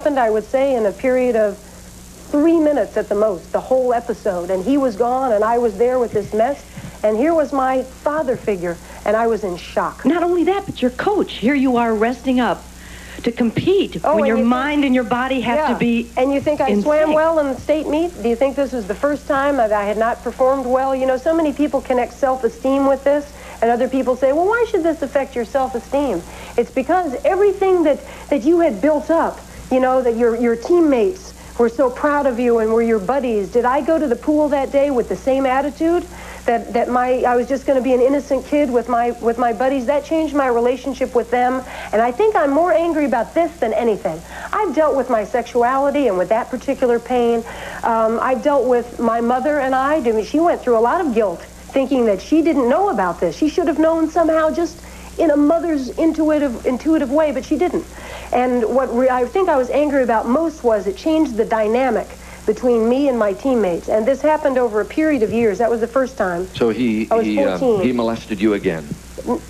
I would say in a period of 3 minutes at the most, the whole episode. And he was gone, and I was there with this mess. And here was my father figure, and I was in shock. Not only that, but your coach. Here you are resting up to compete when your mind and your body have to be And you think I swam sync. well in the state meet? Do you think this was the first time that I had not performed well? You know, so many people connect self-esteem with this, and other people say, well, why should this affect your self-esteem? It's because everything that you had built up, you know, that your teammates were so proud of you and were your buddies. Did I go to the pool that day with the same attitude? That I was just going to be an innocent kid with my buddies? That changed my relationship with them, and I think I'm more angry about this than anything. I've dealt with my sexuality and with that particular pain. I've dealt with my mother and I. She went through a lot of guilt, thinking that she didn't know about this. She should have known somehow, just in a mother's intuitive way, but she didn't. And what I think I was angry about most was it changed the dynamic between me and my teammates. And this happened over a period of years. That was the first time. So he molested you again?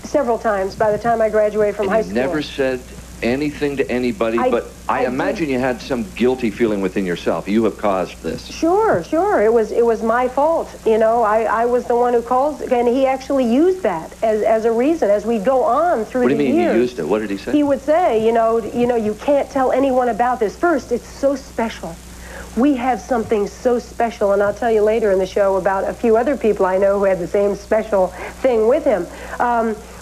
Several times by the time I graduated from high school. Never said anything to anybody, but I imagine you had some guilty feeling within yourself. You have caused this. Sure. It was my fault. You know, I was the one who caused, and he actually used that as a reason as we go on through the years. What do you mean he used it? What did he say? He would say, you know, you can't tell anyone about this. First, it's so special. We have something so special, and I'll tell you later in the show about a few other people I know who had the same special thing with him.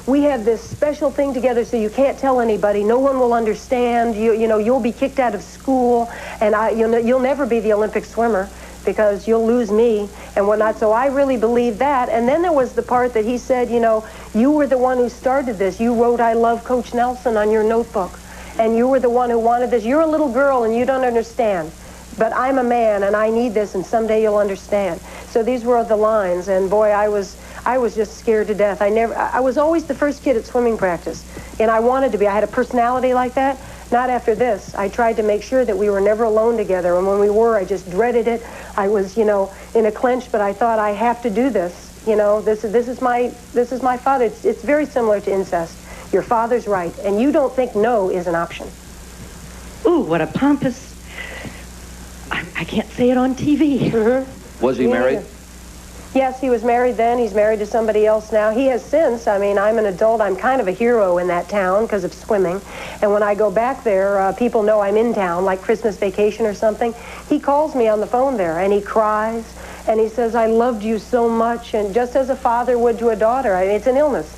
We have this special thing together, so you can't tell anybody. No one will understand. You know, you'll be kicked out of school, and you'll never be the Olympic swimmer because you'll lose me and whatnot. So I really believe that. And then there was the part that he said, you know, you were the one who started this. You wrote, "I love Coach Nelson" on your notebook, and you were the one who wanted this. You're a little girl, and you don't understand. But I'm a man, and I need this, and someday you'll understand. So these were the lines, and boy, I was just scared to death. I was always the first kid at swimming practice, and I wanted to be. I had a personality like that. Not after this. I tried to make sure that we were never alone together, and when we were, I just dreaded it. I was, you know, in a clinch, but I thought I have to do this. You know, this is my father. It's very similar to incest. Your father's right, and you don't think no is an option. Ooh, what a pompous... I can't say it on TV. Mm-hmm. Was he married? Yes, he was married then. He's married to somebody else now. He has since. I mean, I'm an adult. I'm kind of a hero in that town because of swimming. And when I go back there, people know I'm in town, like Christmas vacation or something. He calls me on the phone there, and he cries, and he says, "I loved you so much," and just as a father would to a daughter. I mean, it's an illness.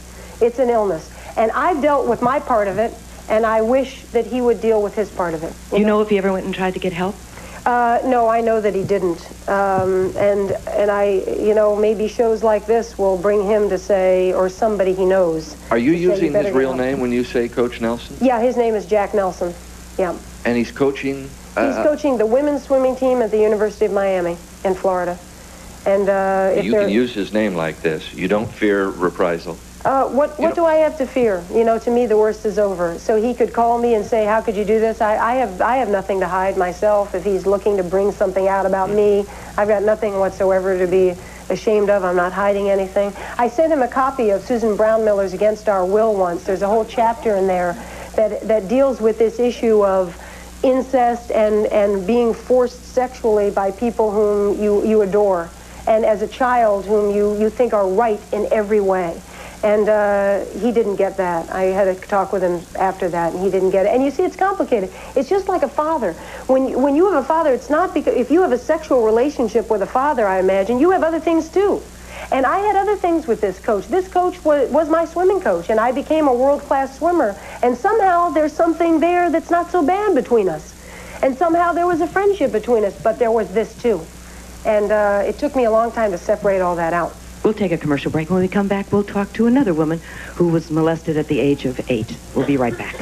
It's an illness. And I've dealt with my part of it, and I wish that he would deal with his part of it. You know if he ever went and tried to get help? No, I know that he didn't. And I, you know, maybe shows like this will bring him to say, or somebody he knows. Are you using his real name when you say Coach Nelson? Yeah, his name is Jack Nelson. Yeah. And he's coaching? He's coaching the women's swimming team at the University of Miami in Florida. And you can use his name like this. You don't fear reprisal. What do I have to fear? You know, to me, the worst is over. So he could call me and say, "How could you do this?" I have nothing to hide myself. If he's looking to bring something out about me, I've got nothing whatsoever to be ashamed of. I'm not hiding anything. I sent him a copy of Susan Brownmiller's Against Our Will once. There's a whole chapter in there that deals with this issue of incest and being forced sexually by people whom you adore, and as a child whom you think are right in every way. And he didn't get that. I had a talk with him after that, and he didn't get it. And you see, it's complicated. It's just like a father. When you have a father, it's not because if you have a sexual relationship with a father, I imagine, you have other things too. And I had other things with this coach. This coach was my swimming coach, and I became a world-class swimmer. And somehow there's something there that's not so bad between us. And somehow there was a friendship between us, but there was this too. And it took me a long time to separate all that out. We'll take a commercial break. When we come back, we'll talk to another woman who was molested at the age of 8. We'll be right back.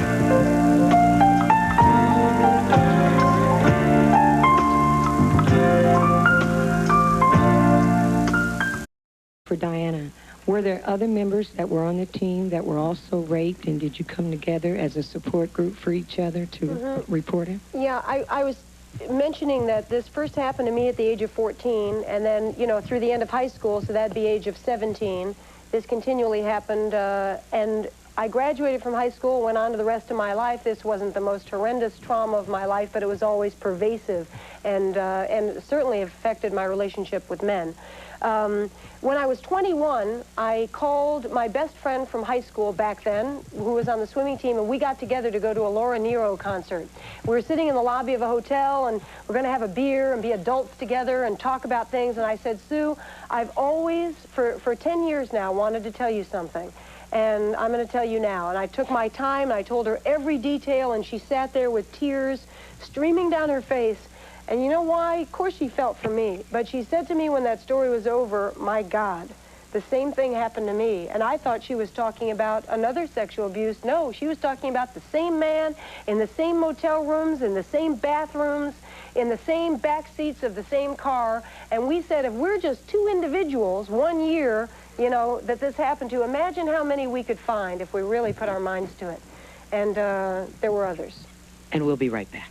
For Diana, were there other members that were on the team that were also raped, and did you come together as a support group for each other to report it? Yeah, I was mentioning that this first happened to me at the age of 14, and then, you know, through the end of high school, so that'd be age of 17. This continually happened, and I graduated from high school, went on to the rest of my life. This wasn't the most horrendous trauma of my life, but it was always pervasive and certainly affected my relationship with men. When I was 21, I called my best friend from high school back then, who was on the swimming team, and we got together to go to a Laura Nyad concert. We were sitting in the lobby of a hotel, and we're going to have a beer and be adults together and talk about things. And I said, Sue, I've always, for 10 years now, wanted to tell you something. And I'm going to tell you now. And I took my time, and I told her every detail, and she sat there with tears streaming down her face. And you know why? Of course she felt for me. But she said to me when that story was over, my God, the same thing happened to me. And I thought she was talking about another sexual abuse. No, she was talking about the same man in the same motel rooms, in the same bathrooms, in the same back seats of the same car. And we said, if we're just two individuals, 1 year, you know, that this happened to, imagine how many we could find if we really put our minds to it. And there were others. And we'll be right back.